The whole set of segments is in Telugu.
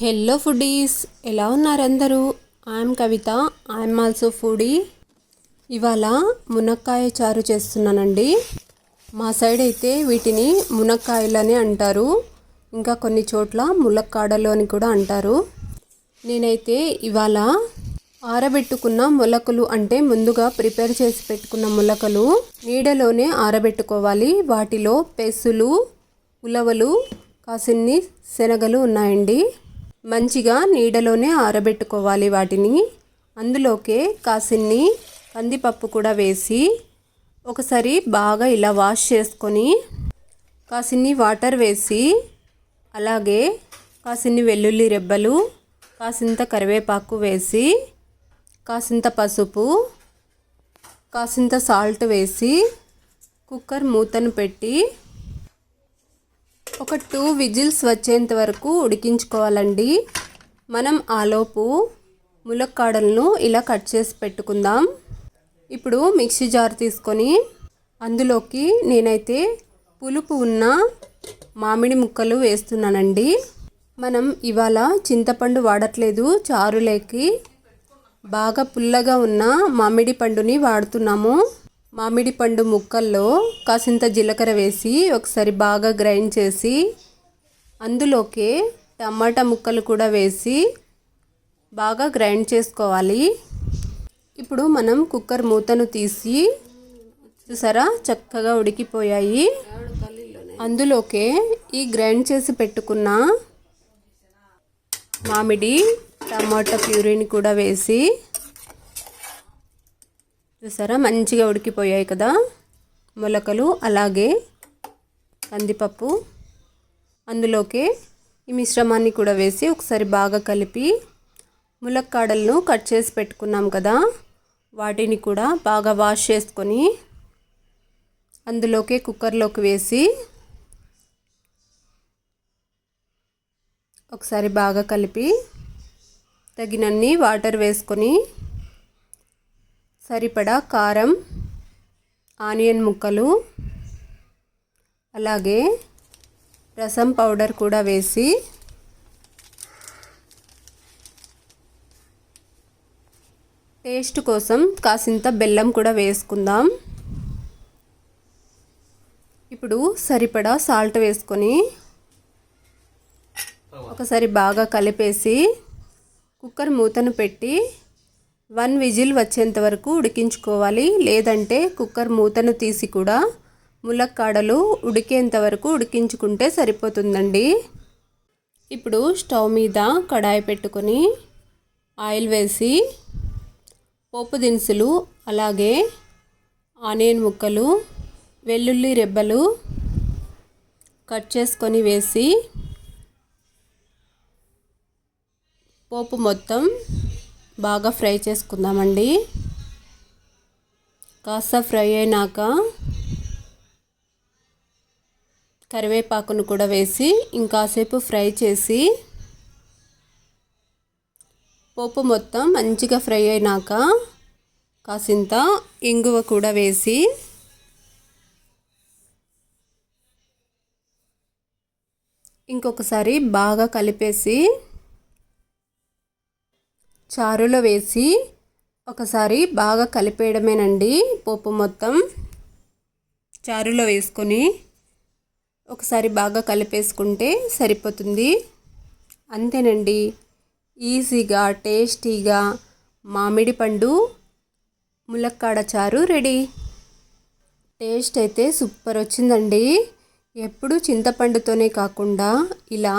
హలో ఫుడీస్, ఎలా ఉన్నారు అందరూ? I'm Kavitha, I'm also foodie. ఇవాళ మునక్కాయ చారు చేస్తున్నానండి. మా సైడ్ అయితే వీటిని మునక్కాయలని అంటారు, ఇంకా కొన్ని చోట్ల ములక్కాడలు అని కూడా అంటారు. నేనైతే ఇవాళ ఆరబెట్టుకున్న మొలకలు, అంటే ముందుగా ప్రిపేర్ చేసి పెట్టుకున్న మొలకలు నీడలోనే ఆరబెట్టుకోవాలి. వాటిలో పెసులు, ఉలవలు, కాసిన్ని శనగలు ఉన్నాయండి. మంచిగా నీడలోనే ఆరబెట్టుకోవాలి వాటిని. అందులోకే కాసిన్ని కందిపప్పు కూడా వేసి ఒకసారి బాగా ఇలా వాష్ చేసుకొని కాసిన్ని వాటర్ వేసి, అలాగే కాసిన్ని వెల్లుల్లి రెబ్బలు, కాసింత కరివేపాకు వేసి, కాసింత పసుపు, కాసింత సాల్ట్ వేసి కుక్కర్ మూతను పెట్టి ఒక 2 విజిల్స్ వచ్చేంత వరకు ఉడికించుకోవాలండి. మనం ఆలోపు ములక్కాడలను ఇలా కట్ చేసి పెట్టుకుందాం. ఇప్పుడు మిక్సీ జార్ తీసుకొని అందులోకి నేనైతే పులుపు ఉన్న మామిడి ముక్కలు వేస్తున్నానండి. మనం ఇవాళ చింతపండు వాడట్లేదు, చారులోకి బాగా పుల్లగా ఉన్న మామిడి పండుని వాడుతున్నాము. మామిడి పండు ముక్కల్లో కాసింత జీలకర్ర వేసి ఒకసారి బాగా గ్రైండ్ చేసి అందులోకి టమాటా ముక్కలు కూడా వేసి బాగా గ్రైండ్ చేసుకోవాలి. ఇప్పుడు మనం కుక్కర్ మూతను తీసి చూసారా, చక్కగా ఉడికిపోయాయి. అందులోకే ఈ గ్రైండ్ చేసి పెట్టుకున్న మామిడి టమాటా ప్యూరీని కూడా వేసి చూసారా, మంచిగా ఉడికిపోయాయి కదా మొలకలు, అలాగే కందిపప్పు. అందులోకి ఈ మిశ్రమాన్ని కూడా వేసి ఒకసారి బాగా కలిపి ములక్కాడలను కట్ చేసి పెట్టుకున్నాం కదా, వాటిని కూడా బాగా వాష్ చేసుకొని అందులోకి కుక్కర్లోకి వేసి ఒకసారి బాగా కలిపి తగినన్ని వాటర్ వేసుకొని సరిపడా కారం, ఆనియన్ ముక్కలు, అలాగే రసం పౌడర్ కూడా వేసి టేస్ట్ కోసం కాసింత బెల్లం కూడా వేసుకుందాం. ఇప్పుడు సరిపడా సాల్ట్ వేసుకొని ఒకసారి బాగా కలిపేసి కుక్కర్ మూతను పెట్టి 1 విజిల్ వచ్చేంత వరకు ఉడికించుకోవాలి. లేదంటే కుక్కర్ మూతను తీసి కూడా ములక్కాడలు ఉడికేంత వరకు ఉడికించుకుంటే సరిపోతుందండి. ఇప్పుడు స్టవ్ మీద కడాయి పెట్టుకొని ఆయిల్ వేసి పోపు దినుసులు, అలాగే ఆనియన్ ముక్కలు, వెల్లుల్లి రెబ్బలు కట్ చేసుకొని వేసి పోపు మొత్తం బాగా ఫ్రై చేసుకుందామండి. కాస్త ఫ్రై అయినాక కరివేపాకును కూడా వేసి ఇంకాసేపు ఫ్రై చేసి పోపు మొత్తం మంచిగా ఫ్రై అయినాక కాసింత ఇంగువ కూడా వేసి ఇంకొకసారి బాగా కలిపేసి చారులో వేసి ఒకసారి బాగా కలిపేయడమేనండి. పోపు మొత్తం చారులో వేసుకొని ఒకసారి బాగా కలిపేసుకుంటే సరిపోతుంది. అంతేనండి, ఈజీగా టేస్టీగా మామిడి పండు ములక్కాడ చారు రెడీ. టేస్ట్ అయితే సూపర్ వచ్చిందండి. ఎప్పుడు చింతపండుతోనే కాకుండా ఇలా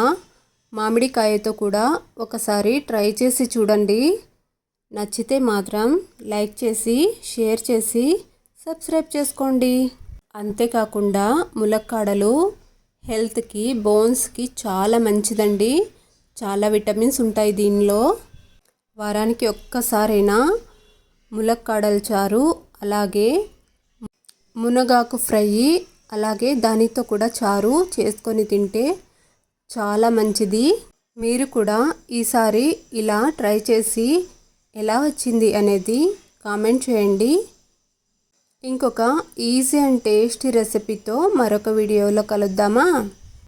మామిడికాయతో కూడా ఒకసారి ట్రై చేసి చూడండి. నచ్చితే మాత్రం లైక్ చేసి, షేర్ చేసి, సబ్స్క్రైబ్ చేసుకోండి. అంతేకాకుండా ములక్కాడలు హెల్త్కి, బోన్స్కి చాలా మంచిదండి. చాలా విటమిన్స్ ఉంటాయి దీనిలో. వారానికి ఒక్కసారైనా ములక్కాడల చారు, అలాగే మునగాకు ఫ్రై, అలాగే దానితో కూడా చారు చేసుకొని తింటే చాలా మంచిది. మీరు కూడా ఈసారి ఇలా ట్రై చేసి ఎలా వచ్చింది అనేది కామెంట్ చేయండి. ఇంకొక ఈజీ అండ్ టేస్టీ రెసిపీతో మరొక వీడియోలో కలుద్దామా?